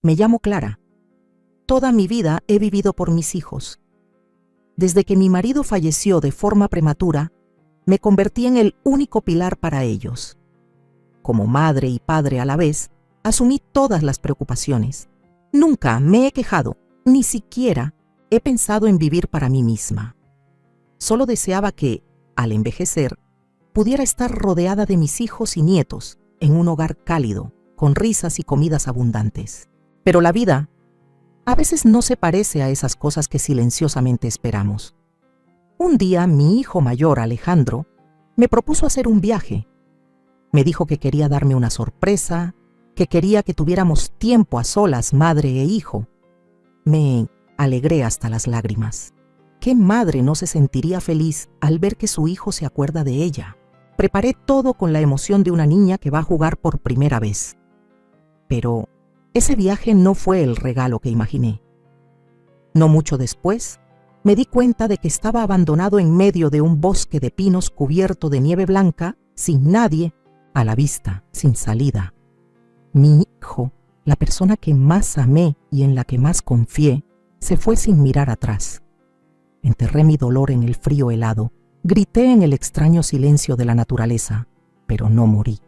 Me llamo Clara. Toda mi vida he vivido por mis hijos. Desde que mi marido falleció de forma prematura, me convertí en el único pilar para ellos. Como madre y padre a la vez, asumí todas las preocupaciones. Nunca me he quejado, ni siquiera he pensado en vivir para mí misma. Solo deseaba que, al envejecer, pudiera estar rodeada de mis hijos y nietos en un hogar cálido, con risas y comidas abundantes. Pero la vida a veces no se parece a esas cosas que silenciosamente esperamos. Un día mi hijo mayor, Alejandro, me propuso hacer un viaje. Me dijo que quería darme una sorpresa, que quería que tuviéramos tiempo a solas, madre e hijo. Me alegré hasta las lágrimas. ¿Qué madre no se sentiría feliz al ver que su hijo se acuerda de ella? Preparé todo con la emoción de una niña que va a jugar por primera vez. Pero ese viaje no fue el regalo que imaginé. No mucho después, me di cuenta de que estaba abandonado en medio de un bosque de pinos cubierto de nieve blanca, sin nadie a la vista, sin salida. Mi hijo, la persona que más amé y en la que más confié, se fue sin mirar atrás. Enterré mi dolor en el frío helado, grité en el extraño silencio de la naturaleza, pero no morí.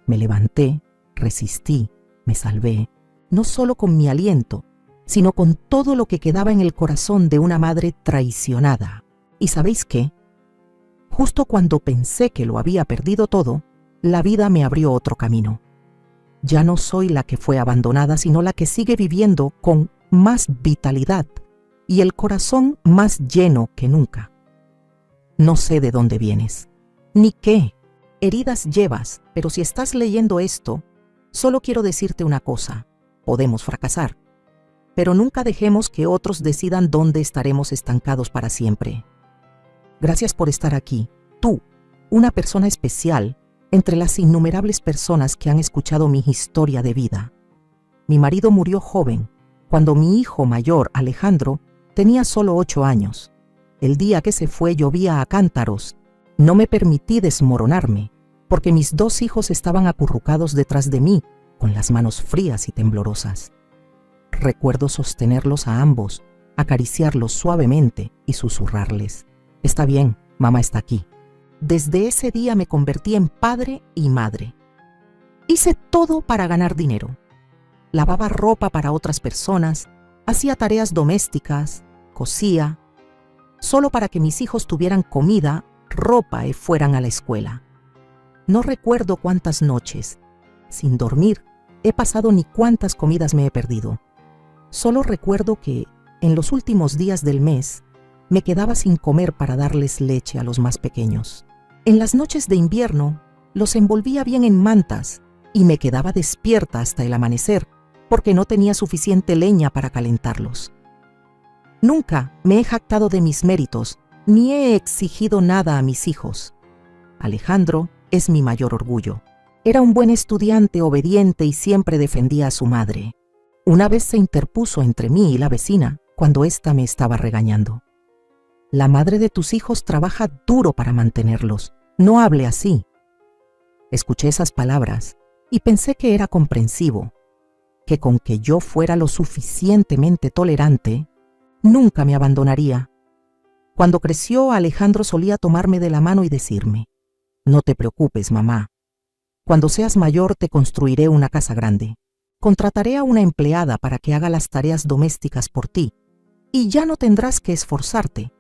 Me levanté, resistí, me salvé, no solo con mi aliento, sino con todo lo que quedaba en el corazón de una madre traicionada. ¿Y sabéis qué? Justo cuando pensé que lo había perdido todo, la vida me abrió otro camino. Ya no soy la que fue abandonada, sino la que sigue viviendo con más vitalidad y el corazón más lleno que nunca. No sé de dónde vienes, ni qué heridas llevas, pero si estás leyendo esto, solo quiero decirte una cosa: podemos fracasar, pero nunca dejemos que otros decidan dónde estaremos estancados para siempre. Gracias por estar aquí, tú, una persona especial entre las innumerables personas que han escuchado mi historia de vida. Mi marido murió joven, cuando mi hijo mayor, Alejandro, tenía solo 8 años. El día que se fue llovía a cántaros. No me permití desmoronarme, porque mis 2 hijos estaban acurrucados detrás de mí, con las manos frías y temblorosas. Recuerdo sostenerlos a ambos, acariciarlos suavemente y susurrarles: «Está bien, mamá está aquí». Desde ese día me convertí en padre y madre. Hice todo para ganar dinero. Lavaba ropa para otras personas, hacía tareas domésticas, cosía, solo para que mis hijos tuvieran comida, ropa y fueran a la escuela. No recuerdo cuántas noches, sin dormir, he pasado ni cuántas comidas me he perdido. Solo recuerdo que, en los últimos días del mes, me quedaba sin comer para darles leche a los más pequeños. En las noches de invierno, los envolvía bien en mantas y me quedaba despierta hasta el amanecer, porque no tenía suficiente leña para calentarlos. Nunca me he jactado de mis méritos, ni he exigido nada a mis hijos. Alejandro es mi mayor orgullo. Era un buen estudiante, obediente y siempre defendía a su madre. Una vez se interpuso entre mí y la vecina cuando ésta me estaba regañando. «La madre de tus hijos trabaja duro para mantenerlos. No hable así». Escuché esas palabras y pensé que era comprensivo, que con que yo fuera lo suficientemente tolerante, nunca me abandonaría. Cuando creció, Alejandro solía tomarme de la mano y decirme: «No te preocupes, mamá. Cuando seas mayor te construiré una casa grande. Contrataré a una empleada para que haga las tareas domésticas por ti y ya no tendrás que esforzarte».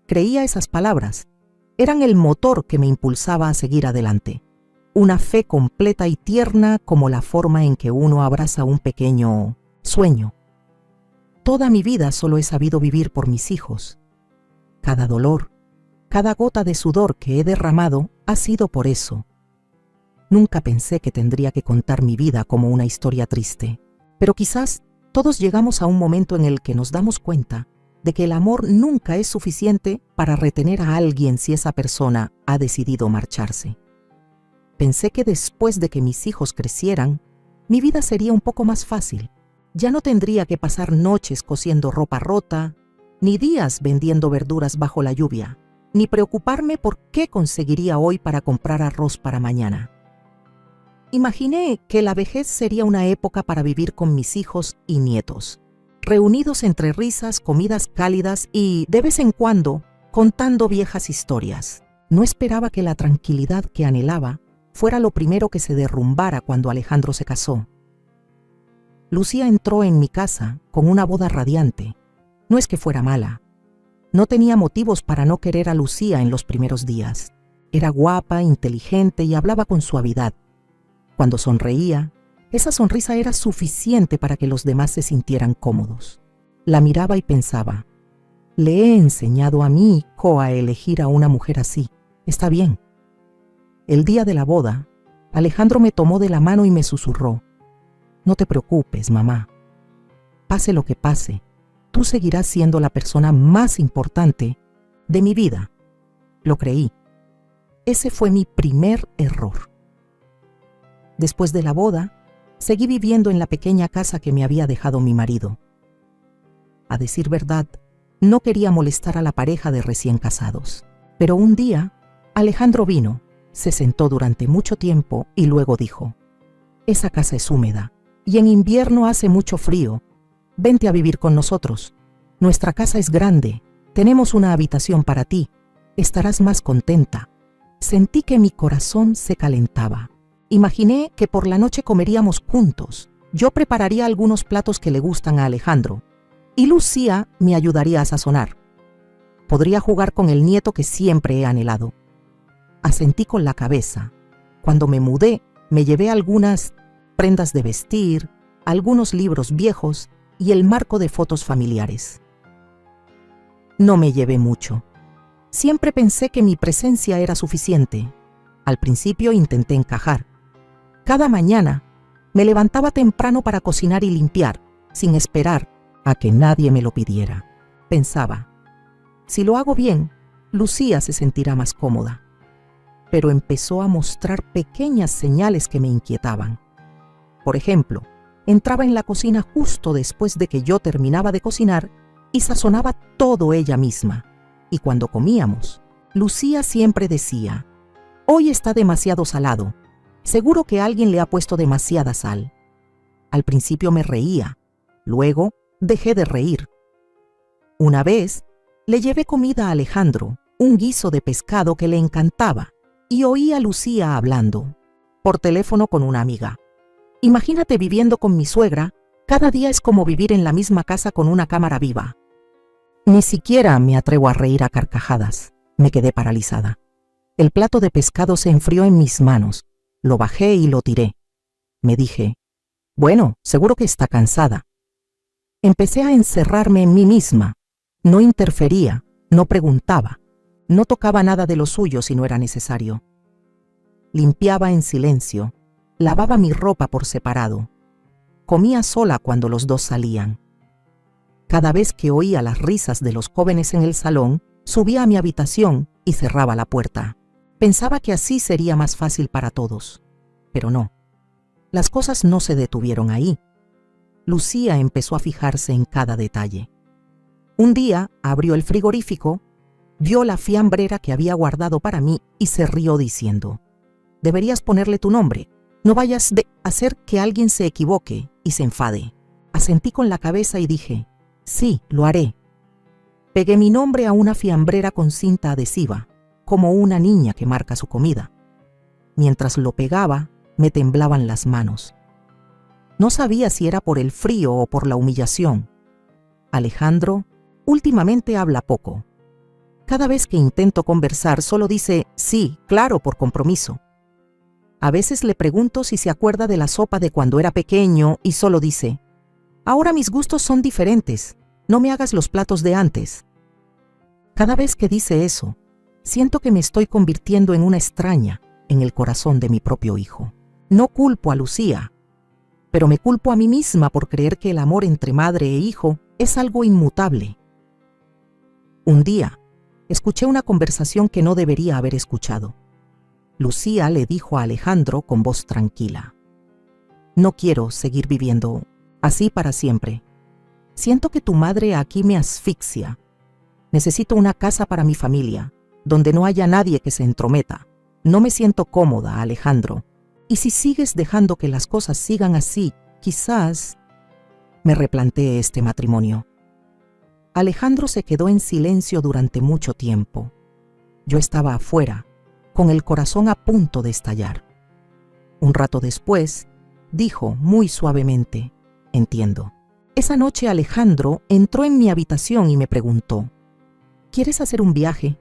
Creía esas palabras. Eran el motor que me impulsaba a seguir adelante. Una fe completa y tierna como la forma en que uno abraza un pequeño sueño. Toda mi vida solo he sabido vivir por mis hijos. Cada dolor, cada gota de sudor que he derramado ha sido por eso. Nunca pensé que tendría que contar mi vida como una historia triste, pero quizás todos llegamos a un momento en el que nos damos cuenta de que el amor nunca es suficiente para retener a alguien si esa persona ha decidido marcharse. Pensé que después de que mis hijos crecieran, mi vida sería un poco más fácil. Ya no tendría que pasar noches cosiendo ropa rota, ni días vendiendo verduras bajo la lluvia, ni preocuparme por qué conseguiría hoy para comprar arroz para mañana. Imaginé que la vejez sería una época para vivir con mis hijos y nietos, reunidos entre risas, comidas cálidas y, de vez en cuando, contando viejas historias. No esperaba que la tranquilidad que anhelaba fuera lo primero que se derrumbara cuando Alejandro se casó. Lucía entró en mi casa con una boda radiante. No es que fuera mala. No tenía motivos para no querer a Lucía en los primeros días. Era guapa, inteligente y hablaba con suavidad. Cuando sonreía, esa sonrisa era suficiente para que los demás se sintieran cómodos. La miraba y pensaba, le he enseñado a mi hijo a elegir a una mujer así. Está bien. El día de la boda, Alejandro me tomó de la mano y me susurró, no te preocupes, mamá. Pase lo que pase, tú seguirás siendo la persona más importante de mi vida. Lo creí. Ese fue mi primer error. Después de la boda, seguí viviendo en la pequeña casa que me había dejado mi marido. A decir verdad, no quería molestar a la pareja de recién casados. Pero un día, Alejandro vino, se sentó durante mucho tiempo y luego dijo, esa casa es húmeda y en invierno hace mucho frío. Vente a vivir con nosotros. Nuestra casa es grande, tenemos una habitación para ti. Estarás más contenta. Sentí que mi corazón se calentaba. Imaginé que por la noche comeríamos juntos. Yo prepararía algunos platos que le gustan a Alejandro y Lucía me ayudaría a sazonar. Podría jugar con el nieto que siempre he anhelado. Asentí con la cabeza. Cuando me mudé, me llevé algunas prendas de vestir, algunos libros viejos y el marco de fotos familiares. No me llevé mucho. Siempre pensé que mi presencia era suficiente. Al principio intenté encajar. Cada mañana me levantaba temprano para cocinar y limpiar, sin esperar a que nadie me lo pidiera. Pensaba, si lo hago bien, Lucía se sentirá más cómoda. Pero empezó a mostrar pequeñas señales que me inquietaban. Por ejemplo, entraba en la cocina justo después de que yo terminaba de cocinar y sazonaba todo ella misma. Y cuando comíamos, Lucía siempre decía, hoy está demasiado salado. Seguro que alguien le ha puesto demasiada sal. Al principio me reía, luego dejé de reír. Una vez le llevé comida a Alejandro, un guiso de pescado que le encantaba, y oí a Lucía hablando, por teléfono con una amiga. Imagínate viviendo con mi suegra, cada día es como vivir en la misma casa con una cámara viva. Ni siquiera me atrevo a reír a carcajadas, me quedé paralizada. El plato de pescado se enfrió en mis manos. Lo bajé y lo tiré. Me dije, bueno, seguro que está cansada. Empecé a encerrarme en mí misma. No interfería, no preguntaba, no tocaba nada de lo suyo si no era necesario. Limpiaba en silencio, lavaba mi ropa por separado. Comía sola cuando los dos salían. Cada vez que oía las risas de los jóvenes en el salón, subía a mi habitación y cerraba la puerta. Pensaba que así sería más fácil para todos, pero no. Las cosas no se detuvieron ahí. Lucía empezó a fijarse en cada detalle. Un día abrió el frigorífico, vio la fiambrera que había guardado para mí y se rió diciendo, deberías ponerle tu nombre, no vayas a hacer que alguien se equivoque y se enfade. Asentí con la cabeza y dije, sí, lo haré. Pegué mi nombre a una fiambrera con cinta adhesiva, como una niña que marca su comida. Mientras lo pegaba, me temblaban las manos. No sabía si era por el frío o por la humillación. Alejandro últimamente habla poco. Cada vez que intento conversar solo dice sí, claro, por compromiso. A veces le pregunto si se acuerda de la sopa de cuando era pequeño y solo dice, ahora mis gustos son diferentes, no me hagas los platos de antes. Cada vez que dice eso, siento que me estoy convirtiendo en una extraña en el corazón de mi propio hijo. No culpo a Lucía, pero me culpo a mí misma por creer que el amor entre madre e hijo es algo inmutable. Un día, escuché una conversación que no debería haber escuchado. Lucía le dijo a Alejandro con voz tranquila, no quiero seguir viviendo así para siempre. Siento que tu madre aquí me asfixia. Necesito una casa para mi familia, donde no haya nadie que se entrometa. No me siento cómoda, Alejandro. Y si sigues dejando que las cosas sigan así, quizás me replanteé este matrimonio. Alejandro se quedó en silencio durante mucho tiempo. Yo estaba afuera, con el corazón a punto de estallar. Un rato después, dijo muy suavemente: «Entiendo». Esa noche Alejandro entró en mi habitación y me preguntó: «¿Quieres hacer un viaje?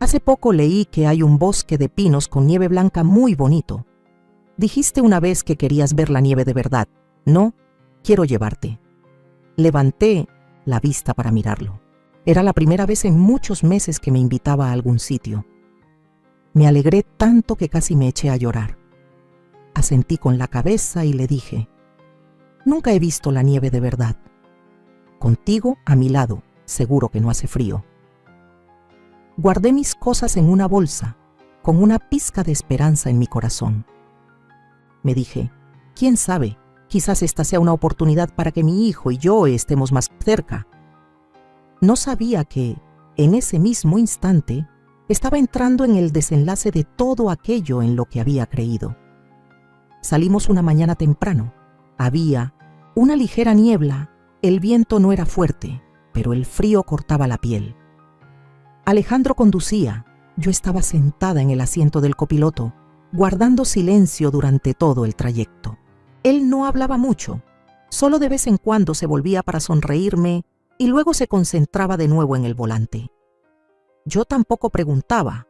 Hace poco leí que hay un bosque de pinos con nieve blanca muy bonito. Dijiste una vez que querías ver la nieve de verdad. No, quiero llevarte». Levanté la vista para mirarlo. Era la primera vez en muchos meses que me invitaba a algún sitio. Me alegré tanto que casi me eché a llorar. Asentí con la cabeza y le dije: «Nunca he visto la nieve de verdad. Contigo a mi lado, seguro que no hace frío». Guardé mis cosas en una bolsa, con una pizca de esperanza en mi corazón. Me dije: «¿Quién sabe? Quizás esta sea una oportunidad para que mi hijo y yo estemos más cerca». No sabía que, en ese mismo instante, estaba entrando en el desenlace de todo aquello en lo que había creído. Salimos una mañana temprano. Había una ligera niebla, el viento no era fuerte, pero el frío cortaba la piel. Alejandro conducía, yo estaba sentada en el asiento del copiloto, guardando silencio durante todo el trayecto. Él no hablaba mucho, solo de vez en cuando se volvía para sonreírme y luego se concentraba de nuevo en el volante. Yo tampoco preguntaba.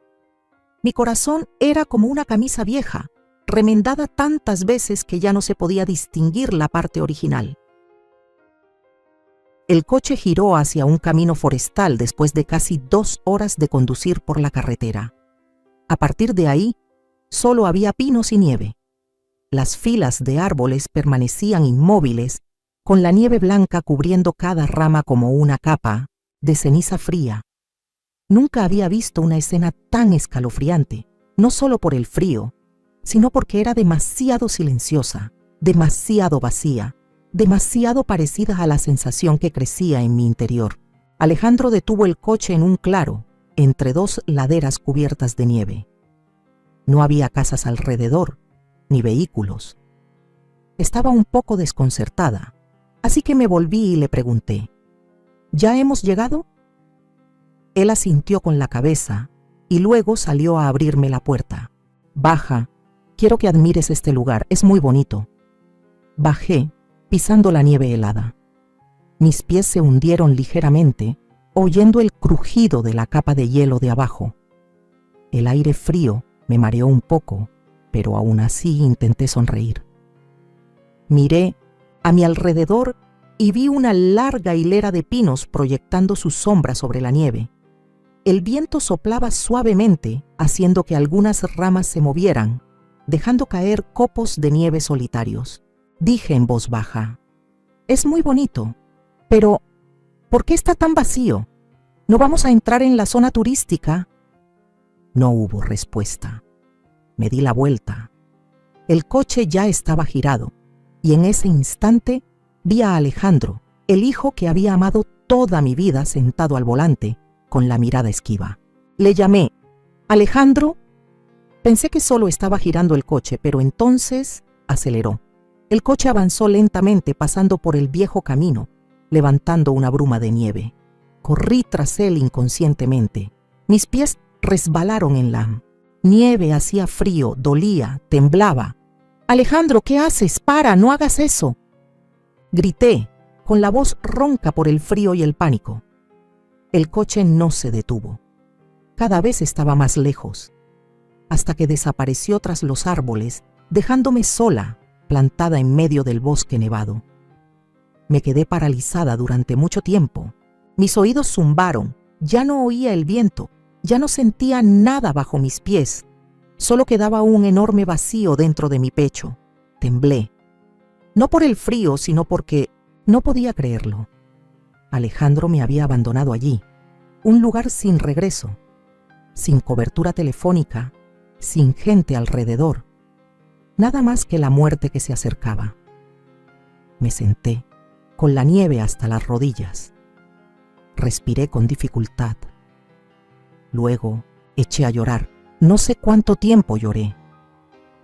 Mi corazón era como una camisa vieja, remendada tantas veces que ya no se podía distinguir la parte original. El coche giró hacia un camino forestal después de casi 2 horas de conducir por la carretera. A partir de ahí, solo había pinos y nieve. Las filas de árboles permanecían inmóviles, con la nieve blanca cubriendo cada rama como una capa de ceniza fría. Nunca había visto una escena tan escalofriante, no solo por el frío, sino porque era demasiado silenciosa, demasiado vacía, demasiado parecida a la sensación que crecía en mi interior. Alejandro detuvo el coche en un claro, entre 2 laderas cubiertas de nieve. No había casas alrededor, ni vehículos. Estaba un poco desconcertada, así que me volví y le pregunté: ¿Ya hemos llegado? Él asintió con la cabeza y luego salió a abrirme la puerta. «Baja, quiero que admires este lugar, es muy bonito». Bajé, pisando la nieve helada. Mis pies se hundieron ligeramente, oyendo el crujido de la capa de hielo de abajo. El aire frío me mareó un poco, pero aún así intenté sonreír. Miré a mi alrededor y vi una larga hilera de pinos proyectando sus sombras sobre la nieve. El viento soplaba suavemente, haciendo que algunas ramas se movieran, dejando caer copos de nieve solitarios. Dije en voz baja: «Es muy bonito, pero ¿por qué está tan vacío? ¿No vamos a entrar en la zona turística?» No hubo respuesta. Me di la vuelta. El coche ya estaba girado, y en ese instante vi a Alejandro, el hijo que había amado toda mi vida, sentado al volante, con la mirada esquiva. Le llamé: «Alejandro». Pensé que solo estaba girando el coche, pero entonces aceleró. El coche avanzó lentamente pasando por el viejo camino, levantando una bruma de nieve. Corrí tras él inconscientemente. Mis pies resbalaron en la nieve, hacía frío, dolía, temblaba. «Alejandro, ¿qué haces? ¡Para! ¡No hagas eso!», grité, con la voz ronca por el frío y el pánico. El coche no se detuvo. Cada vez estaba más lejos, hasta que desapareció tras los árboles, dejándome sola, plantada en medio del bosque nevado. Me quedé paralizada durante mucho tiempo. Mis oídos zumbaron, ya no oía el viento, ya no sentía nada bajo mis pies. Solo quedaba un enorme vacío dentro de mi pecho. Temblé. No por el frío, sino porque no podía creerlo. Alejandro me había abandonado allí, un lugar sin regreso, sin cobertura telefónica, sin gente alrededor, nada más que la muerte que se acercaba. Me senté, con la nieve hasta las rodillas. Respiré con dificultad. Luego eché a llorar. No sé cuánto tiempo lloré.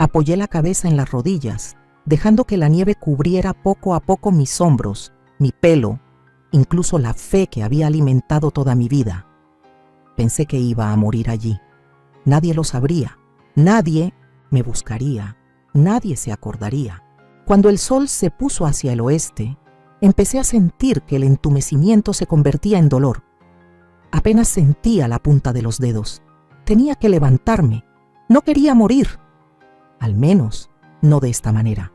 Apoyé la cabeza en las rodillas, dejando que la nieve cubriera poco a poco mis hombros, mi pelo, incluso la fe que había alimentado toda mi vida. Pensé que iba a morir allí. Nadie lo sabría, nadie me buscaría, nadie se acordaría. Cuando el sol se puso hacia el oeste, empecé a sentir que el entumecimiento se convertía en dolor. Apenas sentía la punta de los dedos. Tenía que levantarme. No quería morir. Al menos, no de esta manera.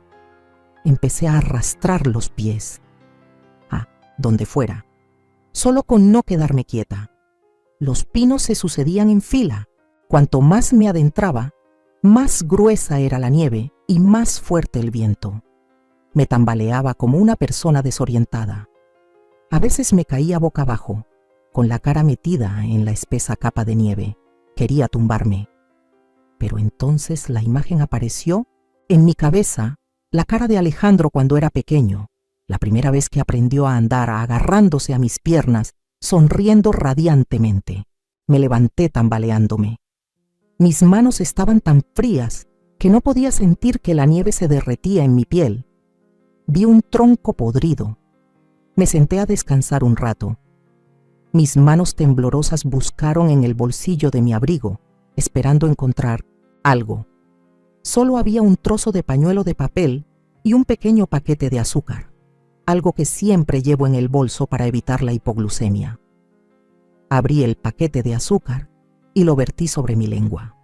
Empecé a arrastrar los pies. Donde fuera. Solo con no quedarme quieta. Los pinos se sucedían en fila. Cuanto más me adentraba, más gruesa era la nieve y más fuerte el viento. Me tambaleaba como una persona desorientada. A veces me caía boca abajo, con la cara metida en la espesa capa de nieve. Quería tumbarme. Pero entonces la imagen apareció en mi cabeza, la cara de Alejandro cuando era pequeño, la primera vez que aprendió a andar agarrándose a mis piernas, sonriendo radiantemente. Me levanté tambaleándome. Mis manos estaban tan frías que no podía sentir que la nieve se derretía en mi piel. Vi un tronco podrido. Me senté a descansar un rato. Mis manos temblorosas buscaron en el bolsillo de mi abrigo, esperando encontrar algo. Solo había un trozo de pañuelo de papel y un pequeño paquete de azúcar, algo que siempre llevo en el bolso para evitar la hipoglucemia. Abrí el paquete de azúcar y lo vertí sobre mi lengua.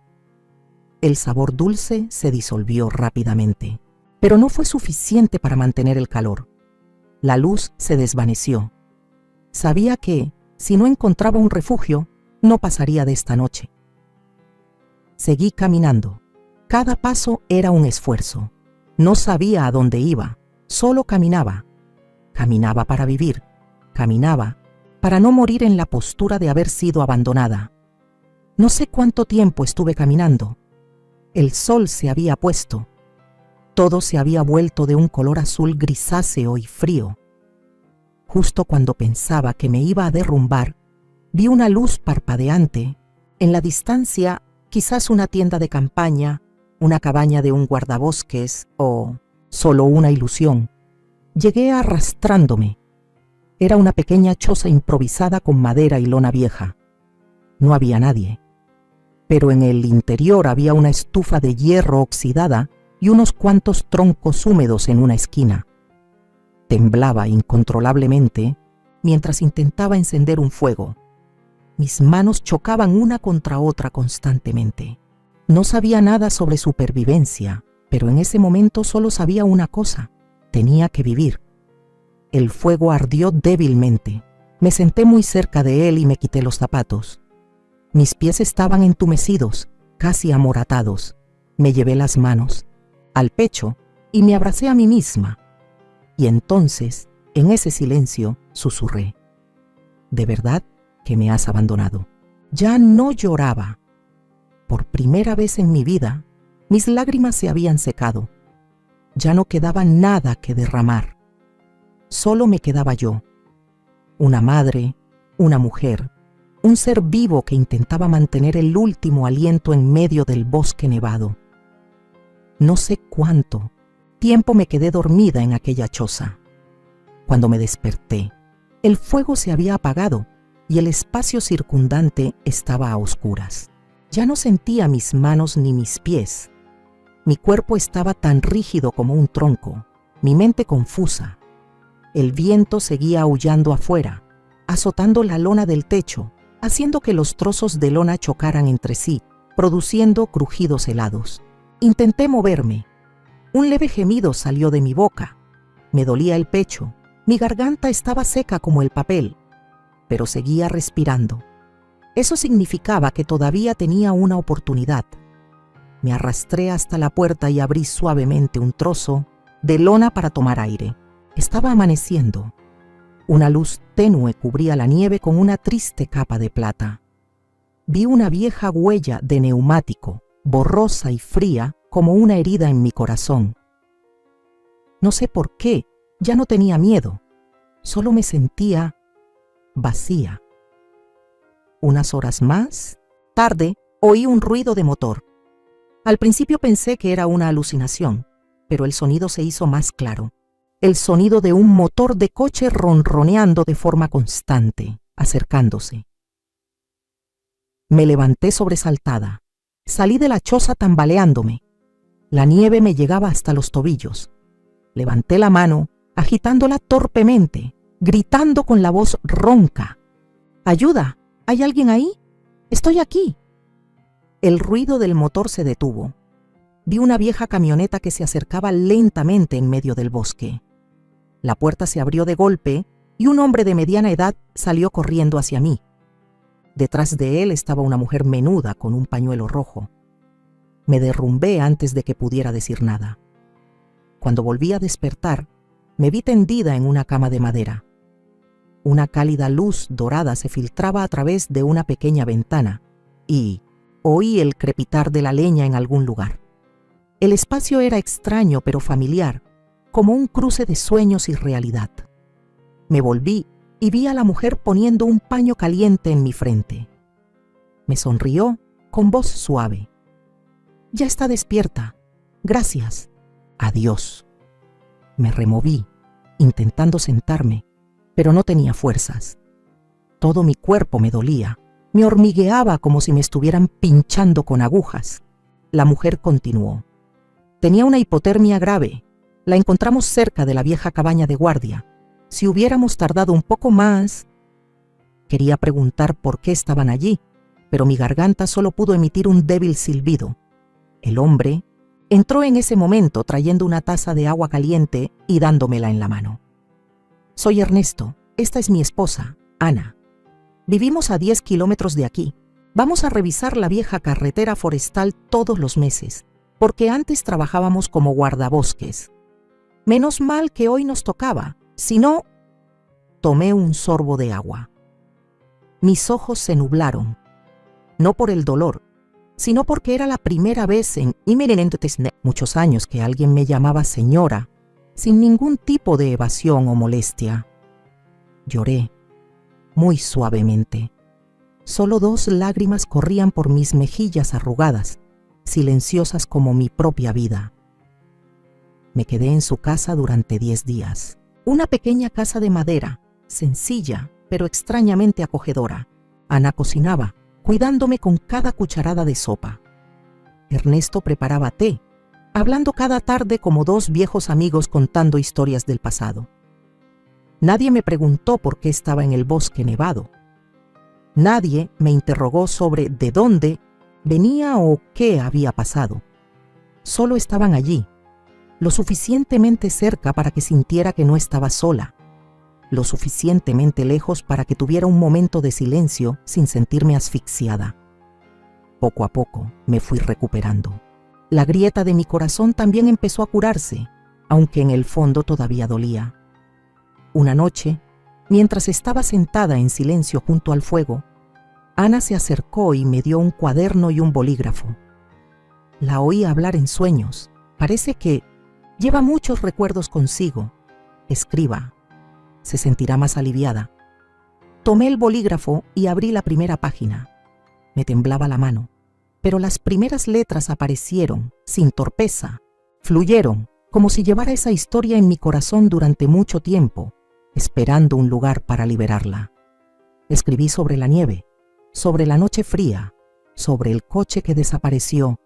El sabor dulce se disolvió rápidamente, pero no fue suficiente para mantener el calor. La luz se desvaneció. Sabía que, si no encontraba un refugio, no pasaría de esta noche. Seguí caminando. Cada paso era un esfuerzo. No sabía a dónde iba, solo caminaba. Caminaba para vivir. Caminaba para no morir en la postura de haber sido abandonada. No sé cuánto tiempo estuve caminando. El sol se había puesto. Todo se había vuelto de un color azul grisáceo y frío. Justo cuando pensaba que me iba a derrumbar, vi una luz parpadeante. En la distancia, quizás una tienda de campaña, una cabaña de un guardabosques o solo una ilusión. Llegué arrastrándome. Era una pequeña choza improvisada con madera y lona vieja. No había nadie, pero en el interior había una estufa de hierro oxidada y unos cuantos troncos húmedos en una esquina. Temblaba incontrolablemente mientras intentaba encender un fuego. Mis manos chocaban una contra otra constantemente. No sabía nada sobre supervivencia, pero en ese momento solo sabía una cosa: tenía que vivir. El fuego ardió débilmente. Me senté muy cerca de él y me quité los zapatos. Mis pies estaban entumecidos, casi amoratados. Me llevé las manos al pecho y me abracé a mí misma. Y entonces, en ese silencio, susurré: ¿de verdad que me has abandonado? Ya no lloraba. Por primera vez en mi vida, mis lágrimas se habían secado. Ya no quedaba nada que derramar. Solo me quedaba yo, una madre, una mujer, un ser vivo que intentaba mantener el último aliento en medio del bosque nevado. No sé cuánto tiempo me quedé dormida en aquella choza. Cuando me desperté, el fuego se había apagado y el espacio circundante estaba a oscuras. Ya no sentía mis manos ni mis pies. Mi cuerpo estaba tan rígido como un tronco, mi mente confusa. El viento seguía aullando afuera, azotando la lona del techo, haciendo que los trozos de lona chocaran entre sí, produciendo crujidos helados. Intenté moverme. Un leve gemido salió de mi boca. Me dolía el pecho. Mi garganta estaba seca como el papel, pero seguía respirando. Eso significaba que todavía tenía una oportunidad. Me arrastré hasta la puerta y abrí suavemente un trozo de lona para tomar aire. Estaba amaneciendo. Una luz tenue cubría la nieve con una triste capa de plata. Vi una vieja huella de neumático, borrosa y fría como una herida en mi corazón. No sé por qué, ya no tenía miedo. Solo me sentía vacía. Unas horas más tarde, oí un ruido de motor. Al principio pensé que era una alucinación, pero el sonido se hizo más claro. El sonido de un motor de coche ronroneando de forma constante, acercándose. Me levanté sobresaltada. Salí de la choza tambaleándome. La nieve me llegaba hasta los tobillos. Levanté la mano, agitándola torpemente, gritando con la voz ronca. ¡Ayuda! ¿Hay alguien ahí? ¡Estoy aquí! El ruido del motor se detuvo. Vi una vieja camioneta que se acercaba lentamente en medio del bosque. La puerta se abrió de golpe y un hombre de mediana edad salió corriendo hacia mí. Detrás de él estaba una mujer menuda con un pañuelo rojo. Me derrumbé antes de que pudiera decir nada. Cuando volví a despertar, me vi tendida en una cama de madera. Una cálida luz dorada se filtraba a través de una pequeña ventana y oí el crepitar de la leña en algún lugar. El espacio era extraño pero familiar, como un cruce de sueños y realidad. Me volví y vi a la mujer poniendo un paño caliente en mi frente. Me sonrió con voz suave. «Ya está despierta. Gracias. Adiós». Me removí, intentando sentarme, pero no tenía fuerzas. Todo mi cuerpo me dolía, me hormigueaba como si me estuvieran pinchando con agujas. La mujer continuó. «Tenía una hipotermia grave. La encontramos cerca de la vieja cabaña de guardia. Si hubiéramos tardado un poco más...». Quería preguntar por qué estaban allí, pero mi garganta solo pudo emitir un débil silbido. El hombre entró en ese momento trayendo una taza de agua caliente y dándomela en la mano. «Soy Ernesto. Esta es mi esposa, Ana. Vivimos a 10 kilómetros de aquí. Vamos a revisar la vieja carretera forestal todos los meses, porque antes trabajábamos como guardabosques. Menos mal que hoy nos tocaba, si no...». Tomé un sorbo de agua. Mis ojos se nublaron, no por el dolor, sino porque era la primera vez en muchos años que alguien me llamaba señora, sin ningún tipo de evasión o molestia. Lloré, muy suavemente. Solo 2 lágrimas corrían por mis mejillas arrugadas, silenciosas como mi propia vida. Me quedé en su casa durante 10 días. Una pequeña casa de madera, sencilla, pero extrañamente acogedora. Ana cocinaba, cuidándome con cada cucharada de sopa. Ernesto preparaba té, hablando cada tarde como 2 viejos amigos contando historias del pasado. Nadie me preguntó por qué estaba en el bosque nevado. Nadie me interrogó sobre de dónde venía o qué había pasado. Solo estaban allí, lo suficientemente cerca para que sintiera que no estaba sola, lo suficientemente lejos para que tuviera un momento de silencio sin sentirme asfixiada. Poco a poco me fui recuperando. La grieta de mi corazón también empezó a curarse, aunque en el fondo todavía dolía. Una noche, mientras estaba sentada en silencio junto al fuego, Ana se acercó y me dio un cuaderno y un bolígrafo. La oí hablar en sueños. Parece que lleva muchos recuerdos consigo. Escriba. Se sentirá más aliviada. Tomé el bolígrafo y abrí la primera página. Me temblaba la mano, pero las primeras letras aparecieron, sin torpeza, fluyeron, como si llevara esa historia en mi corazón durante mucho tiempo, esperando un lugar para liberarla. Escribí sobre la nieve, sobre la noche fría, sobre el coche que desapareció.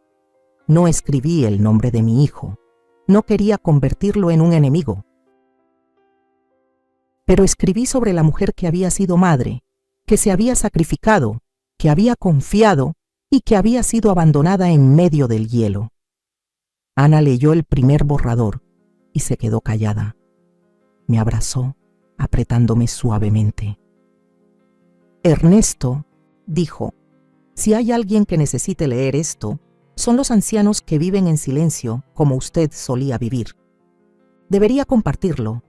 No escribí el nombre de mi hijo. No quería convertirlo en un enemigo. Pero escribí sobre la mujer que había sido madre, que se había sacrificado, que había confiado y que había sido abandonada en medio del hielo. Ana leyó el primer borrador y se quedó callada. Me abrazó, apretándome suavemente. «Ernesto», dijo, «si hay alguien que necesite leer esto, son los ancianos que viven en silencio como usted solía vivir. Debería compartirlo».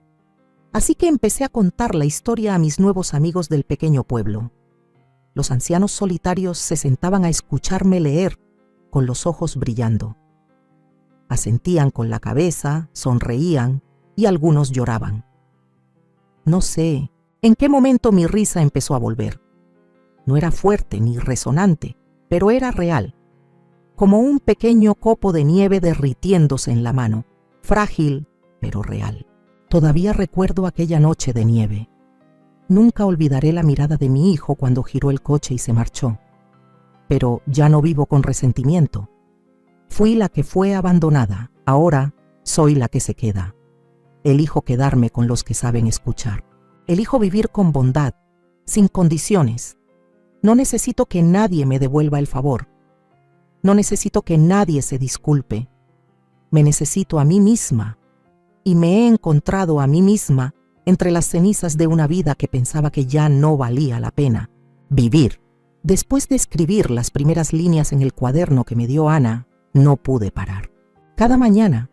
Así que empecé a contar la historia a mis nuevos amigos del pequeño pueblo. Los ancianos solitarios se sentaban a escucharme leer, con los ojos brillando. Asentían con la cabeza, sonreían y algunos lloraban. No sé en qué momento mi risa empezó a volver. No era fuerte ni resonante, pero era real. como un pequeño copo de nieve derritiéndose en la mano, frágil pero real. Todavía recuerdo aquella noche de nieve. Nunca olvidaré la mirada de mi hijo cuando giró el coche y se marchó. Pero ya no vivo con resentimiento. Fui la que fue abandonada, ahora soy la que se queda. Elijo quedarme con los que saben escuchar. Elijo vivir con bondad, sin condiciones. No necesito que nadie me devuelva el favor. No necesito que nadie se disculpe. Me necesito a mí misma. Y me he encontrado a mí misma entre las cenizas de una vida que pensaba que ya no valía la pena vivir. Después de escribir las primeras líneas en el cuaderno que me dio Ana, no pude parar. Cada mañana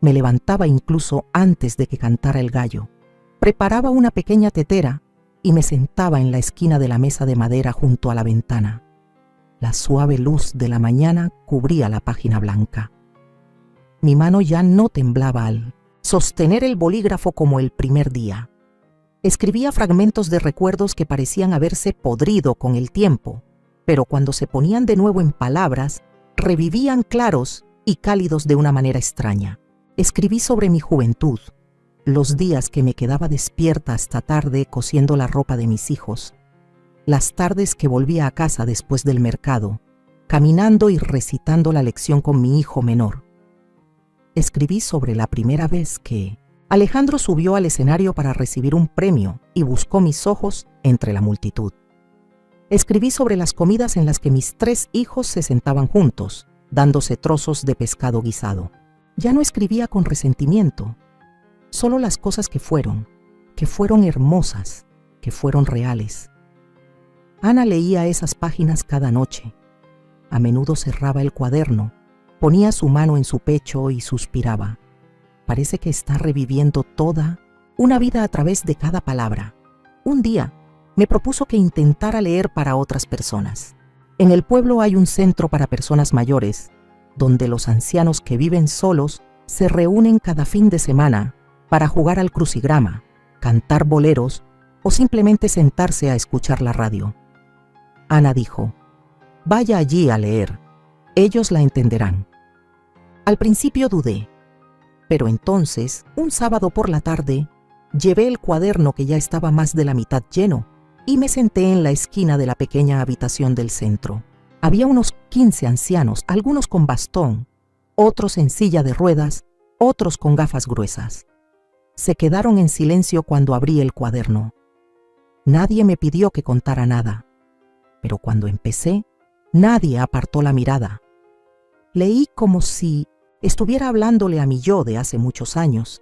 me levantaba incluso antes de que cantara el gallo. Preparaba una pequeña tetera y me sentaba en la esquina de la mesa de madera junto a la ventana. La suave luz de la mañana cubría la página blanca. Mi mano ya no temblaba al sostener el bolígrafo como el primer día. Escribía fragmentos de recuerdos que parecían haberse podrido con el tiempo, pero cuando se ponían de nuevo en palabras, revivían claros y cálidos de una manera extraña. Escribí sobre mi juventud, los días que me quedaba despierta hasta tarde cosiendo la ropa de mis hijos, las tardes que volvía a casa después del mercado, caminando y recitando la lección con mi hijo menor. Escribí sobre la primera vez que Alejandro subió al escenario para recibir un premio y buscó mis ojos entre la multitud. Escribí sobre las comidas en las que mis 3 hijos se sentaban juntos, dándose trozos de pescado guisado. Ya no escribía con resentimiento, solo las cosas que fueron hermosas, que fueron reales. Ana leía esas páginas cada noche. A menudo cerraba el cuaderno, ponía su mano en su pecho y suspiraba. Parece que está reviviendo toda una vida a través de cada palabra. Un día me propuso que intentara leer para otras personas. En el pueblo hay un centro para personas mayores, donde los ancianos que viven solos se reúnen cada fin de semana para jugar al crucigrama, cantar boleros o simplemente sentarse a escuchar la radio. Ana dijo: «Vaya allí a leer, ellos la entenderán». Al principio dudé, pero entonces, un sábado por la tarde, llevé el cuaderno que ya estaba más de la mitad lleno y me senté en la esquina de la pequeña habitación del centro. Había unos 15 ancianos, algunos con bastón, otros en silla de ruedas, otros con gafas gruesas. Se quedaron en silencio cuando abrí el cuaderno. Nadie me pidió que contara nada, pero cuando empecé, nadie apartó la mirada. Leí como si estuviera hablándole a mi yo de hace muchos años.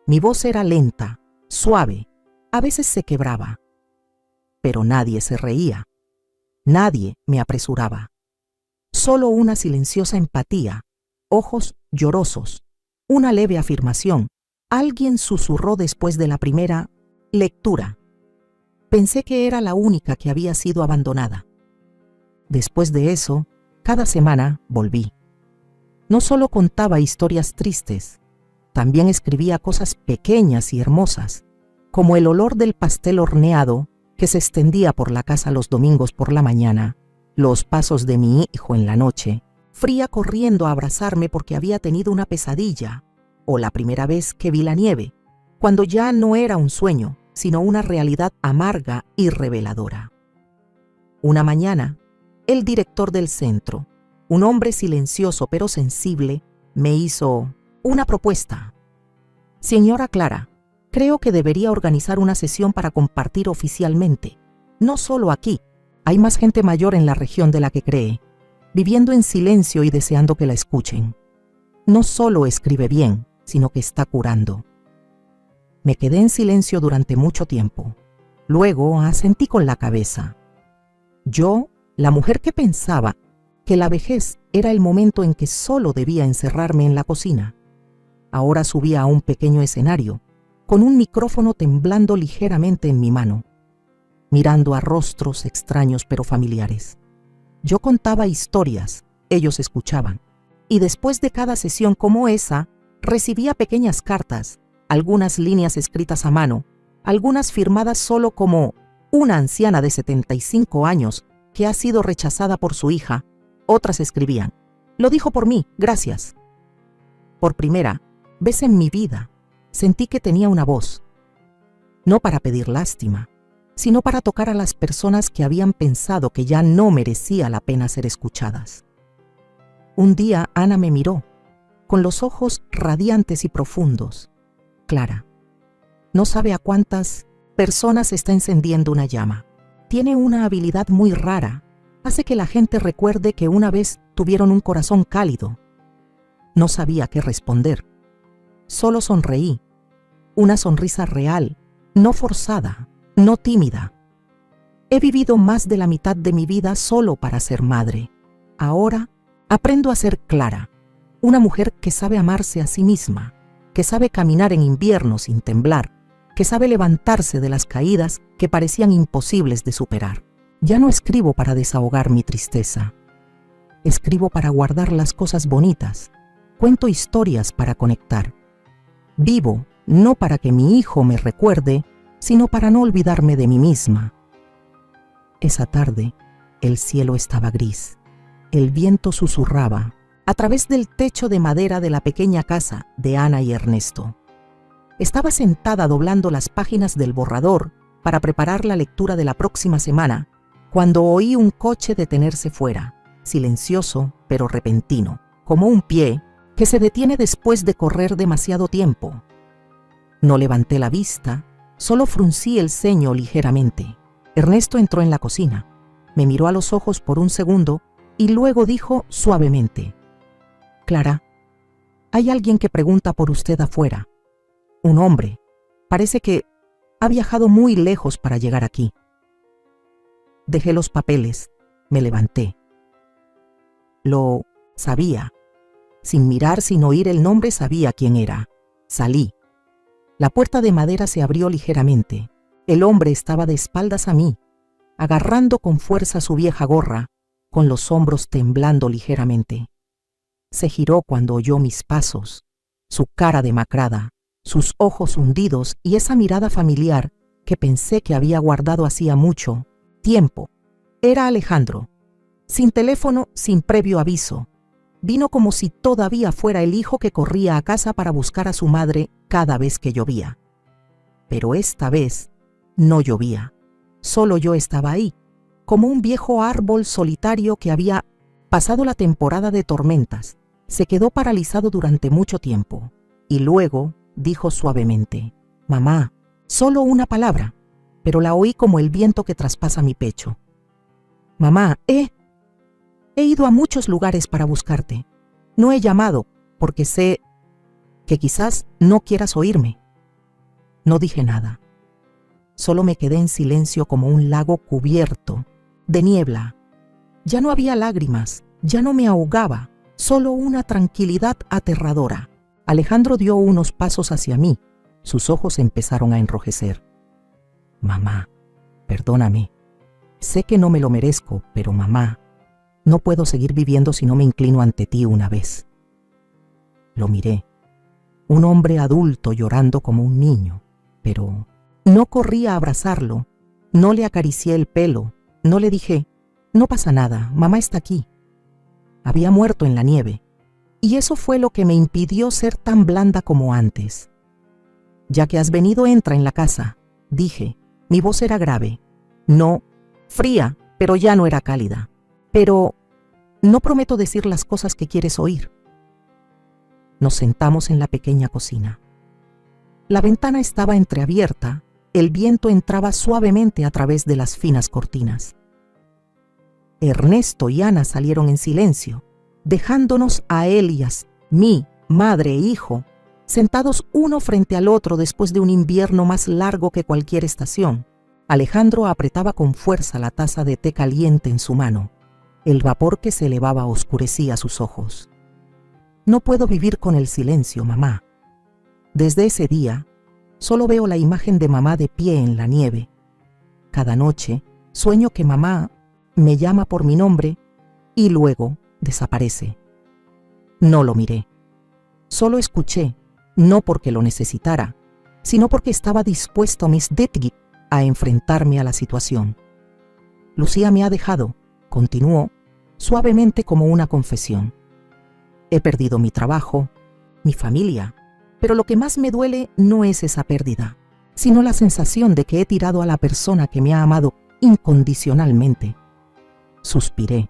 Mi voz era lenta, suave, a veces se quebraba. Pero nadie se reía. Nadie me apresuraba. Solo una silenciosa empatía, ojos llorosos, una leve afirmación. Alguien susurró después de la primera lectura. Pensé que era la única que había sido abandonada. Después de eso, cada semana volví. No solo contaba historias tristes, también escribía cosas pequeñas y hermosas, como el olor del pastel horneado que se extendía por la casa los domingos por la mañana, los pasos de mi hijo en la noche, fría corriendo a abrazarme porque había tenido una pesadilla, o la primera vez que vi la nieve, cuando ya no era un sueño, sino una realidad amarga y reveladora. Una mañana, el director del centro, un hombre silencioso pero sensible, me hizo una propuesta. «Señora Clara, creo que debería organizar una sesión para compartir oficialmente. No solo aquí, hay más gente mayor en la región de la que cree, viviendo en silencio y deseando que la escuchen. No solo escribe bien, sino que está curando». Me quedé en silencio durante mucho tiempo. Luego asentí con la cabeza. Yo, la mujer que pensaba que la vejez era el momento en que solo debía encerrarme en la cocina, ahora subía a un pequeño escenario, con un micrófono temblando ligeramente en mi mano, mirando a rostros extraños pero familiares. Yo contaba historias, ellos escuchaban, y después de cada sesión como esa, recibía pequeñas cartas, algunas líneas escritas a mano, algunas firmadas solo como una anciana de 75 años que ha sido rechazada por su hija. Otras escribían: Lo dijo por mí, gracias. Por primera vez en mi vida, sentí que tenía una voz, no para pedir lástima, sino para tocar a las personas que habían pensado que ya no merecía la pena ser escuchadas. Un día Ana me miró, con los ojos radiantes y profundos. Clara, no sabe a cuántas personas está encendiendo una llama. Tiene una habilidad muy rara. Hace que la gente recuerde que una vez tuvieron un corazón cálido. No sabía qué responder. Solo sonreí. Una sonrisa real, no forzada, no tímida. He vivido más de la mitad de mi vida solo para ser madre. Ahora aprendo a ser Clara, una mujer que sabe amarse a sí misma, que sabe caminar en invierno sin temblar, que sabe levantarse de las caídas que parecían imposibles de superar. Ya no escribo para desahogar mi tristeza. Escribo para guardar las cosas bonitas. Cuento historias para conectar. Vivo no para que mi hijo me recuerde, sino para no olvidarme de mí misma. Esa tarde, el cielo estaba gris. El viento susurraba a través del techo de madera de la pequeña casa de Ana y Ernesto. Estaba sentada doblando las páginas del borrador para preparar la lectura de la próxima semana, cuando oí un coche detenerse fuera, silencioso pero repentino, como un pie que se detiene después de correr demasiado tiempo. No levanté la vista, solo fruncí el ceño ligeramente. Ernesto entró en la cocina, me miró a los ojos por un segundo y luego dijo suavemente: «Clara, hay alguien que pregunta por usted afuera. Un hombre. Parece que ha viajado muy lejos para llegar aquí». Dejé los papeles, me levanté. Lo sabía. Sin mirar, sin oír el nombre, sabía quién era. Salí. La puerta de madera se abrió ligeramente. El hombre estaba de espaldas a mí, agarrando con fuerza su vieja gorra, con los hombros temblando ligeramente. Se giró cuando oyó mis pasos, su cara demacrada, sus ojos hundidos y esa mirada familiar que pensé que había guardado hacía mucho tiempo. Era Alejandro, sin teléfono, sin previo aviso. Vino como si todavía fuera el hijo que corría a casa para buscar a su madre cada vez que llovía. Pero esta vez no llovía. Solo yo estaba ahí, como un viejo árbol solitario que había pasado la temporada de tormentas. Se quedó paralizado durante mucho tiempo y luego dijo suavemente: «Mamá», solo una palabra, pero la oí como el viento que traspasa mi pecho. «Mamá, he ido a muchos lugares para buscarte. No he llamado porque sé que quizás no quieras oírme». No dije nada. Solo me quedé en silencio como un lago cubierto de niebla. Ya no había lágrimas, ya no me ahogaba, solo una tranquilidad aterradora. Alejandro dio unos pasos hacia mí. Sus ojos empezaron a enrojecer. «Mamá, perdóname. Sé que no me lo merezco, pero mamá, no puedo seguir viviendo si no me inclino ante ti una vez». Lo miré. Un hombre adulto llorando como un niño, pero no corrí a abrazarlo, no le acaricié el pelo, no le dije: «No pasa nada, mamá está aquí». Había muerto en la nieve, y eso fue lo que me impidió ser tan blanda como antes. «Ya que has venido, entra en la casa», dije. Mi voz era grave, no fría, pero ya no era cálida. «Pero no prometo decir las cosas que quieres oír». Nos sentamos en la pequeña cocina. La ventana estaba entreabierta, el viento entraba suavemente a través de las finas cortinas. Ernesto y Ana salieron en silencio, dejándonos a Elías, mí, madre e hijo, sentados uno frente al otro después de un invierno más largo que cualquier estación. Alejandro apretaba con fuerza la taza de té caliente en su mano. El vapor que se elevaba oscurecía sus ojos. «No puedo vivir con el silencio, mamá. Desde ese día, solo veo la imagen de mamá de pie en la nieve. Cada noche, sueño que mamá me llama por mi nombre y luego desaparece». No lo miré. Solo escuché, no porque lo necesitara, sino porque estaba dispuesto a enfrentarme a la situación. «Lucía me ha dejado», continuó, suavemente como una confesión. He perdido mi trabajo, mi familia, pero lo que más me duele no es esa pérdida, sino la sensación de que he tirado a la persona que me ha amado incondicionalmente. Suspiré,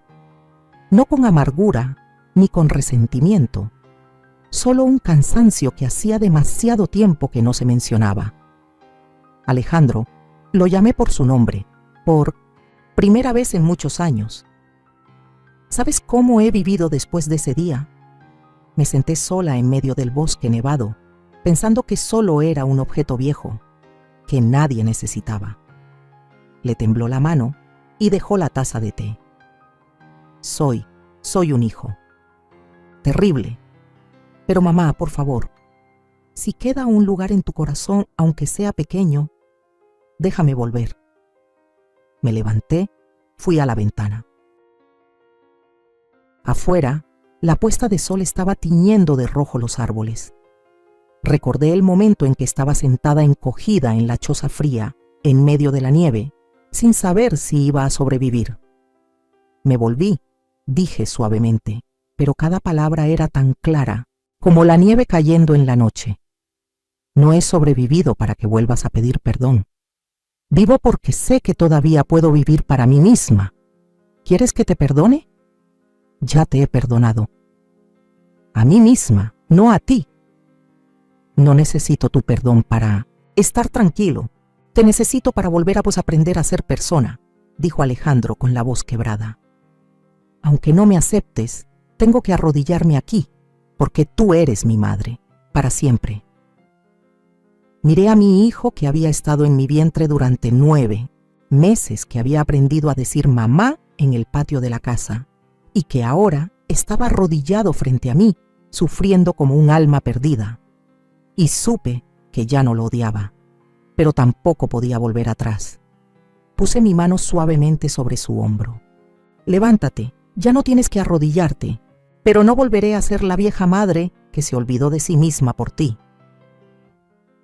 no con amargura ni con resentimiento, solo un cansancio que hacía demasiado tiempo que no se mencionaba. Alejandro, lo llamé por su nombre, por primera vez en muchos años. ¿Sabes cómo he vivido después de ese día? Me senté sola en medio del bosque nevado, pensando que solo era un objeto viejo, que nadie necesitaba. Le tembló la mano y dejó la taza de té. Soy un hijo. Terrible. Pero mamá, por favor, si queda un lugar en tu corazón, aunque sea pequeño, déjame volver. Me levanté, fui a la ventana. Afuera, la puesta de sol estaba tiñendo de rojo los árboles. Recordé el momento en que estaba sentada encogida en la choza fría, en medio de la nieve, sin saber si iba a sobrevivir. Me volví, dije suavemente, pero cada palabra era tan clara como la nieve cayendo en la noche. No he sobrevivido para que vuelvas a pedir perdón. Vivo porque sé que todavía puedo vivir para mí misma. ¿Quieres que te perdone? Ya te he perdonado. A mí misma, no a ti. No necesito tu perdón para estar tranquilo. Te necesito para volver a aprender a ser persona, dijo Alejandro con la voz quebrada. Aunque no me aceptes, tengo que arrodillarme aquí, porque tú eres mi madre, para siempre. Miré a mi hijo que había estado en mi vientre durante 9 meses, que había aprendido a decir mamá en el patio de la casa, y que ahora estaba arrodillado frente a mí, sufriendo como un alma perdida. Y supe que ya no lo odiaba, pero tampoco podía volver atrás. Puse mi mano suavemente sobre su hombro. Levántate, ya no tienes que arrodillarte, pero no volveré a ser la vieja madre que se olvidó de sí misma por ti.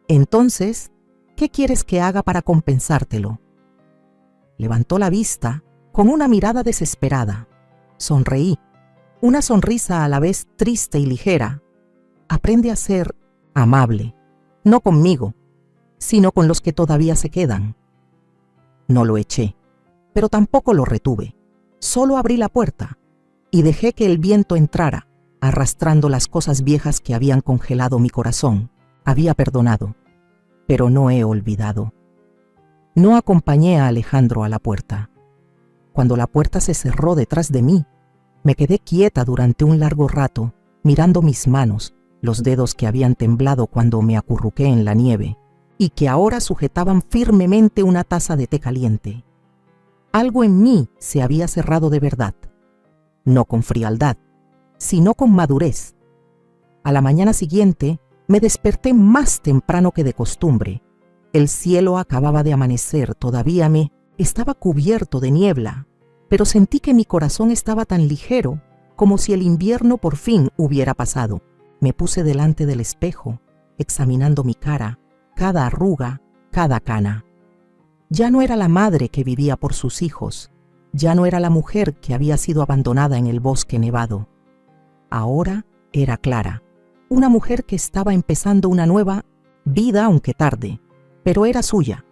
Entonces, ¿qué quieres que haga para compensártelo? Levantó la vista con una mirada desesperada. Sonreí, una sonrisa a la vez triste y ligera. Aprende a ser amable, no conmigo, sino con los que todavía se quedan. No lo eché, pero tampoco lo retuve. Solo abrí la puerta y dejé que el viento entrara, arrastrando las cosas viejas que habían congelado mi corazón. Había perdonado, pero no he olvidado. No acompañé a Alejandro a la puerta. Cuando la puerta se cerró detrás de mí, me quedé quieta durante un largo rato, mirando mis manos, los dedos que habían temblado cuando me acurruqué en la nieve, y que ahora sujetaban firmemente una taza de té caliente. Algo en mí se había cerrado de verdad, no con frialdad, sino con madurez. A la mañana siguiente, me desperté más temprano que de costumbre. El cielo acababa de amanecer, todavía estaba cubierto de niebla, pero sentí que mi corazón estaba tan ligero como si el invierno por fin hubiera pasado. Me puse delante del espejo, examinando mi cara, cada arruga, cada cana. Ya no era la madre que vivía por sus hijos, ya no era la mujer que había sido abandonada en el bosque nevado. Ahora era Clara, una mujer que estaba empezando una nueva vida, aunque tarde, pero era suya.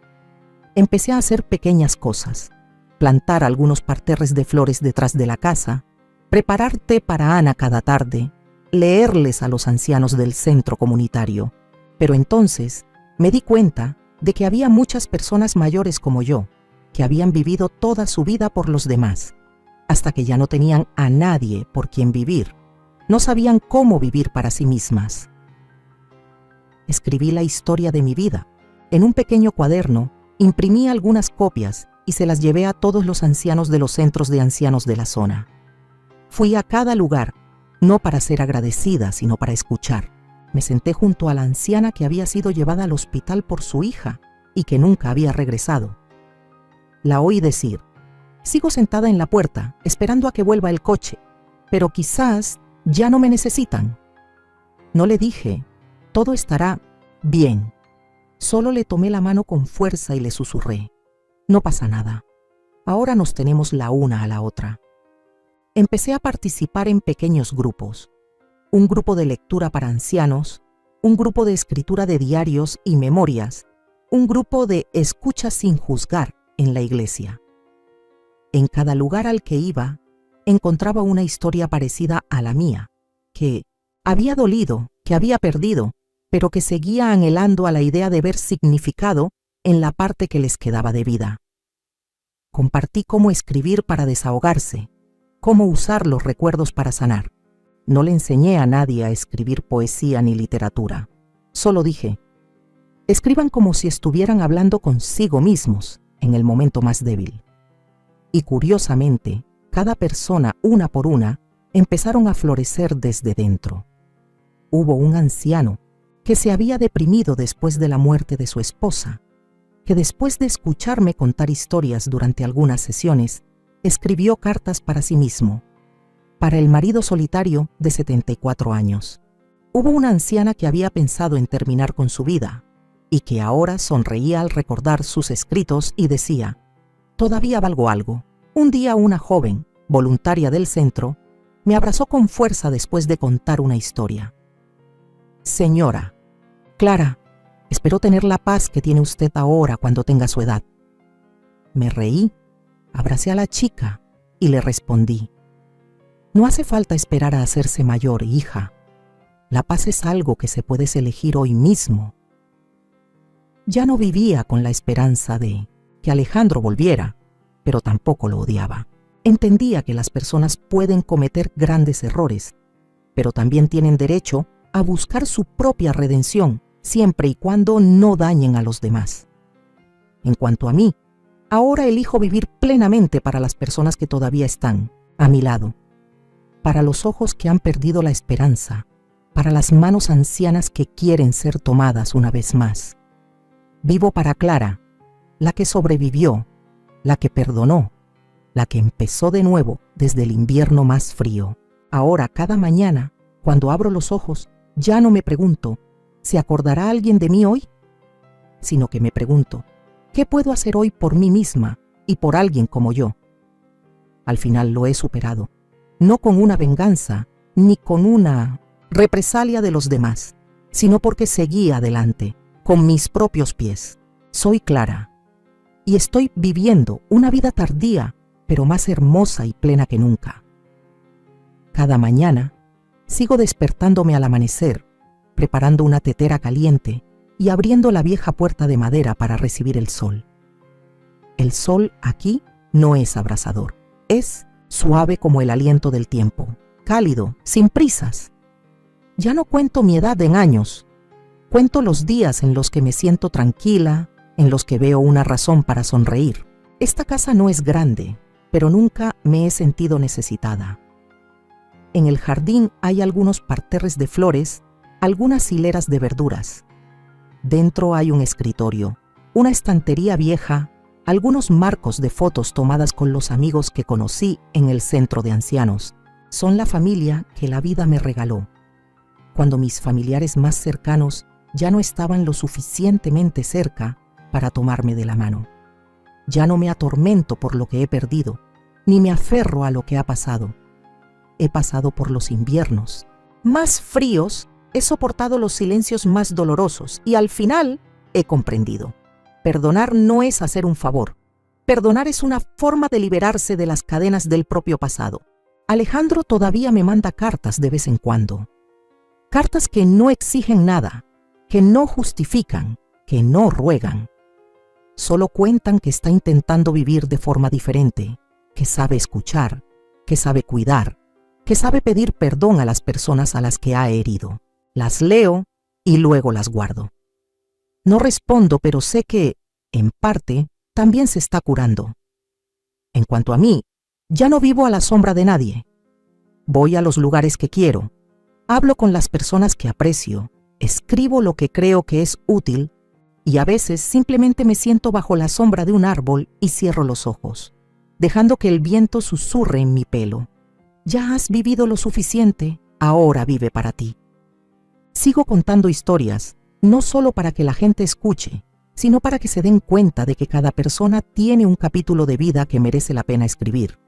Empecé a hacer pequeñas cosas, plantar algunos parterres de flores detrás de la casa, preparar té para Ana cada tarde, leerles a los ancianos del centro comunitario. Pero entonces me di cuenta de que había muchas personas mayores como yo, que habían vivido toda su vida por los demás, hasta que ya no tenían a nadie por quien vivir. No sabían cómo vivir para sí mismas. Escribí la historia de mi vida. En un pequeño cuaderno, imprimí algunas copias y se las llevé a todos los ancianos de los centros de ancianos de la zona. Fui a cada lugar, no para ser agradecida, sino para escuchar. Me senté junto a la anciana que había sido llevada al hospital por su hija y que nunca había regresado. La oí decir: sigo sentada en la puerta, esperando a que vuelva el coche, pero quizás ya no me necesitan. No le dije: todo estará bien. Solo le tomé la mano con fuerza y le susurré: no pasa nada. Ahora nos tenemos la una a la otra. Empecé a participar en pequeños grupos. un grupo de lectura para ancianos, un grupo de escritura de diarios y memorias, un grupo de escucha sin juzgar en la iglesia. En cada lugar al que iba, encontraba una historia parecida a la mía, que había dolido, que había perdido, pero que seguía anhelando a la idea de ver significado en la parte que les quedaba de vida. Compartí cómo escribir para desahogarse, cómo usar los recuerdos para sanar. No le enseñé a nadie a escribir poesía ni literatura. Solo dije, escriban como si estuvieran hablando consigo mismos en el momento más débil. Y curiosamente, cada persona, una por una, empezaron a florecer desde dentro. Hubo un anciano que se había deprimido después de la muerte de su esposa, que después de escucharme contar historias durante algunas sesiones, escribió cartas para sí mismo, para el marido solitario de 74 años. Hubo una anciana que había pensado en terminar con su vida y que ahora sonreía al recordar sus escritos y decía, todavía valgo algo. Un día una joven, voluntaria del centro, me abrazó con fuerza después de contar una historia. Señora, Clara, espero tener la paz que tiene usted ahora cuando tenga su edad. Me reí, abracé a la chica y le respondí, no hace falta esperar a hacerse mayor, hija. La paz es algo que se puede elegir hoy mismo. Ya no vivía con la esperanza de que Alejandro volviera, pero tampoco lo odiaba. Entendía que las personas pueden cometer grandes errores, pero también tienen derecho a buscar su propia redención, siempre y cuando no dañen a los demás. En cuanto a mí, ahora elijo vivir plenamente para las personas que todavía están a mi lado, para los ojos que han perdido la esperanza, para las manos ancianas que quieren ser tomadas una vez más. Vivo para Clara, la que sobrevivió, la que perdonó, la que empezó de nuevo desde el invierno más frío. Ahora, cada mañana, cuando abro los ojos, ya no me pregunto, ¿se acordará alguien de mí hoy? Sino que me pregunto, ¿qué puedo hacer hoy por mí misma y por alguien como yo? Al final lo he superado, no con una venganza, ni con una represalia de los demás, sino porque seguí adelante, con mis propios pies. Soy Clara, y estoy viviendo una vida tardía, pero más hermosa y plena que nunca. Cada mañana, sigo despertándome al amanecer, preparando una tetera caliente y abriendo la vieja puerta de madera para recibir el sol. El sol aquí no es abrasador, es suave como el aliento del tiempo, cálido, sin prisas. Ya no cuento mi edad en años, cuento los días en los que me siento tranquila, en los que veo una razón para sonreír. Esta casa no es grande, pero nunca me he sentido necesitada. En el jardín hay algunos parterres de flores, algunas hileras de verduras. Dentro hay un escritorio, una estantería vieja, algunos marcos de fotos tomadas con los amigos que conocí en el centro de ancianos. Son la familia que la vida me regaló, cuando mis familiares más cercanos ya no estaban lo suficientemente cerca para tomarme de la mano. Ya no me atormento por lo que he perdido, ni me aferro a lo que ha pasado. He pasado por los inviernos más fríos, he soportado los silencios más dolorosos y al final he comprendido. Perdonar no es hacer un favor. Perdonar es una forma de liberarse de las cadenas del propio pasado. Alejandro todavía me manda cartas de vez en cuando. Cartas que no exigen nada, que no justifican, que no ruegan. Solo cuentan que está intentando vivir de forma diferente, que sabe escuchar, que sabe cuidar, que sabe pedir perdón a las personas a las que ha herido. Las leo y luego las guardo. No respondo, pero sé que, en parte, también se está curando. En cuanto a mí, ya no vivo a la sombra de nadie. Voy a los lugares que quiero, hablo con las personas que aprecio, escribo lo que creo que es útil y a veces simplemente me siento bajo la sombra de un árbol y cierro los ojos, dejando que el viento susurre en mi pelo. Ya has vivido lo suficiente, ahora vive para ti. Sigo contando historias, no solo para que la gente escuche, sino para que se den cuenta de que cada persona tiene un capítulo de vida que merece la pena escribir.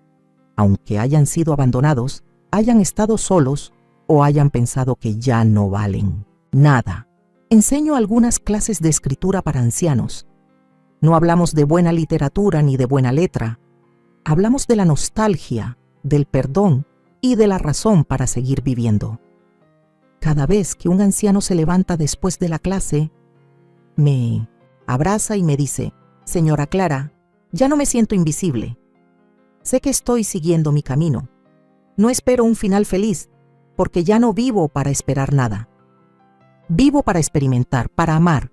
Aunque hayan sido abandonados, hayan estado solos o hayan pensado que ya no valen nada. Enseño algunas clases de escritura para ancianos. No hablamos de buena literatura ni de buena letra. Hablamos de la nostalgia, del perdón y de la razón para seguir viviendo. Cada vez que un anciano se levanta después de la clase, me abraza y me dice: «Señora Clara, ya no me siento invisible. Sé que estoy siguiendo mi camino. No espero un final feliz, porque ya no vivo para esperar nada. Vivo para experimentar, para amar,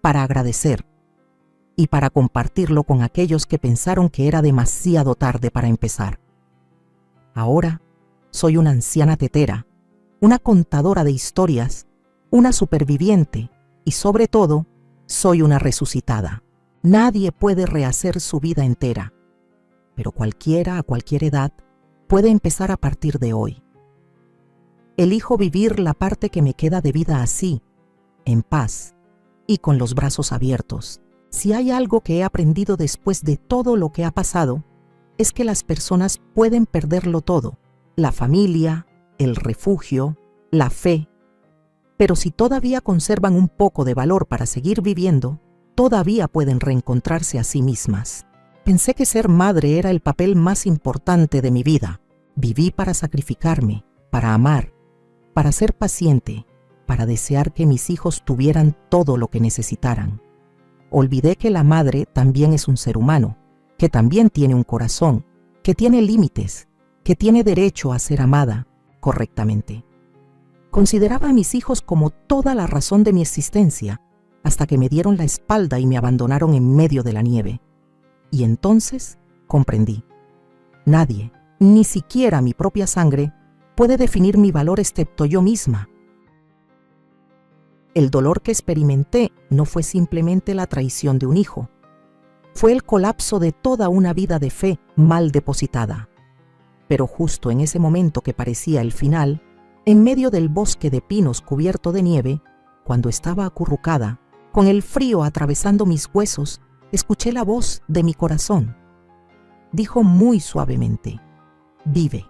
para agradecer y para compartirlo con aquellos que pensaron que era demasiado tarde para empezar». Ahora soy una anciana tetera, una contadora de historias, una superviviente y, sobre todo, soy una resucitada. Nadie puede rehacer su vida entera, pero cualquiera a cualquier edad puede empezar a partir de hoy. Elijo vivir la parte que me queda de vida así, en paz y con los brazos abiertos. Si hay algo que he aprendido después de todo lo que ha pasado, es que las personas pueden perderlo todo: la familia, el refugio, la fe. Pero si todavía conservan un poco de valor para seguir viviendo, todavía pueden reencontrarse a sí mismas. Pensé que ser madre era el papel más importante de mi vida. Viví para sacrificarme, para amar, para ser paciente, para desear que mis hijos tuvieran todo lo que necesitaran. Olvidé que la madre también es un ser humano, que también tiene un corazón, que tiene límites, que tiene derecho a ser amada correctamente. Consideraba a mis hijos como toda la razón de mi existencia, hasta que me dieron la espalda y me abandonaron en medio de la nieve. Y entonces comprendí: nadie, ni siquiera mi propia sangre, puede definir mi valor excepto yo misma. El dolor que experimenté no fue simplemente la traición de un hijo, fue el colapso de toda una vida de fe mal depositada. Pero justo en ese momento que parecía el final, en medio del bosque de pinos cubierto de nieve, cuando estaba acurrucada, con el frío atravesando mis huesos, escuché la voz de mi corazón. Dijo muy suavemente: «Vive».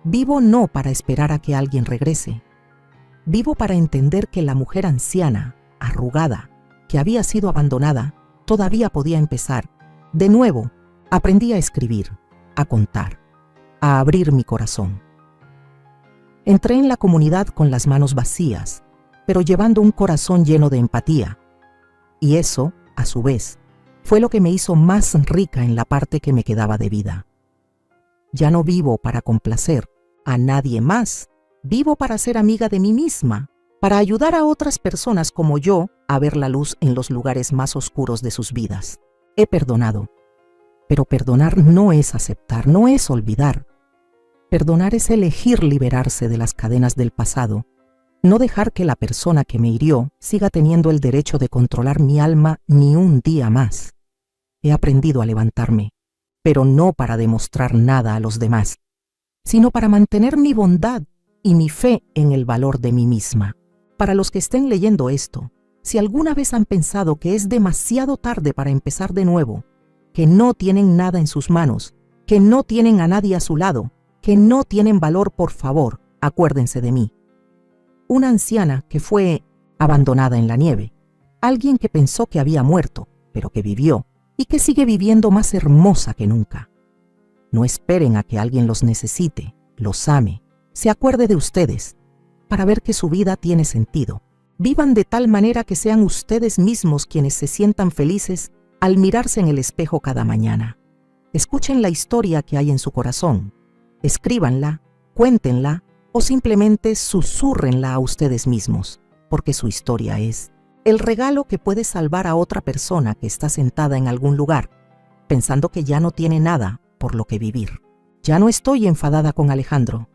Vivo no para esperar a que alguien regrese. Vivo para entender que la mujer anciana, arrugada, que había sido abandonada, todavía podía empezar. De nuevo, aprendí a escribir, a contar, a abrir mi corazón. Entré en la comunidad con las manos vacías, pero llevando un corazón lleno de empatía. Y eso, a su vez, fue lo que me hizo más rica en la parte que me quedaba de vida. Ya no vivo para complacer a nadie más. Vivo para ser amiga de mí misma, para ayudar a otras personas como yo a ver la luz en los lugares más oscuros de sus vidas. He perdonado, pero perdonar no es aceptar, no es olvidar. Perdonar es elegir liberarse de las cadenas del pasado, no dejar que la persona que me hirió siga teniendo el derecho de controlar mi alma ni un día más. He aprendido a levantarme, pero no para demostrar nada a los demás, sino para mantener mi bondad y mi fe en el valor de mí misma. Para los que estén leyendo esto, si alguna vez han pensado que es demasiado tarde para empezar de nuevo, que no tienen nada en sus manos, que no tienen a nadie a su lado, que no tienen valor, por favor, acuérdense de mí. Una anciana que fue abandonada en la nieve, alguien que pensó que había muerto, pero que vivió y que sigue viviendo más hermosa que nunca. No esperen a que alguien los necesite, los ame, se acuerde de ustedes, para ver que su vida tiene sentido. Vivan de tal manera que sean ustedes mismos quienes se sientan felices al mirarse en el espejo cada mañana. Escuchen la historia que hay en su corazón, escríbanla, cuéntenla o simplemente susúrrenla a ustedes mismos, porque su historia es el regalo que puede salvar a otra persona que está sentada en algún lugar, pensando que ya no tiene nada por lo que vivir. Ya no estoy enfadada con Alejandro.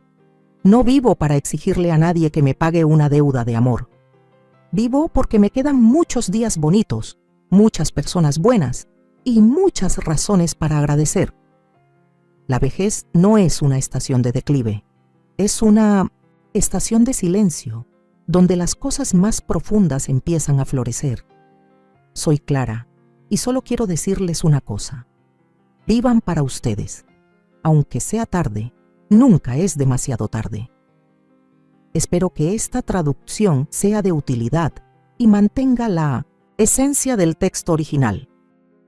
No vivo para exigirle a nadie que me pague una deuda de amor. Vivo porque me quedan muchos días bonitos, muchas personas buenas y muchas razones para agradecer. La vejez no es una estación de declive, es una estación de silencio, donde las cosas más profundas empiezan a florecer. Soy Clara y solo quiero decirles una cosa: vivan para ustedes. Aunque sea tarde, nunca es demasiado tarde. Espero que esta traducción sea de utilidad y mantenga la esencia del texto original.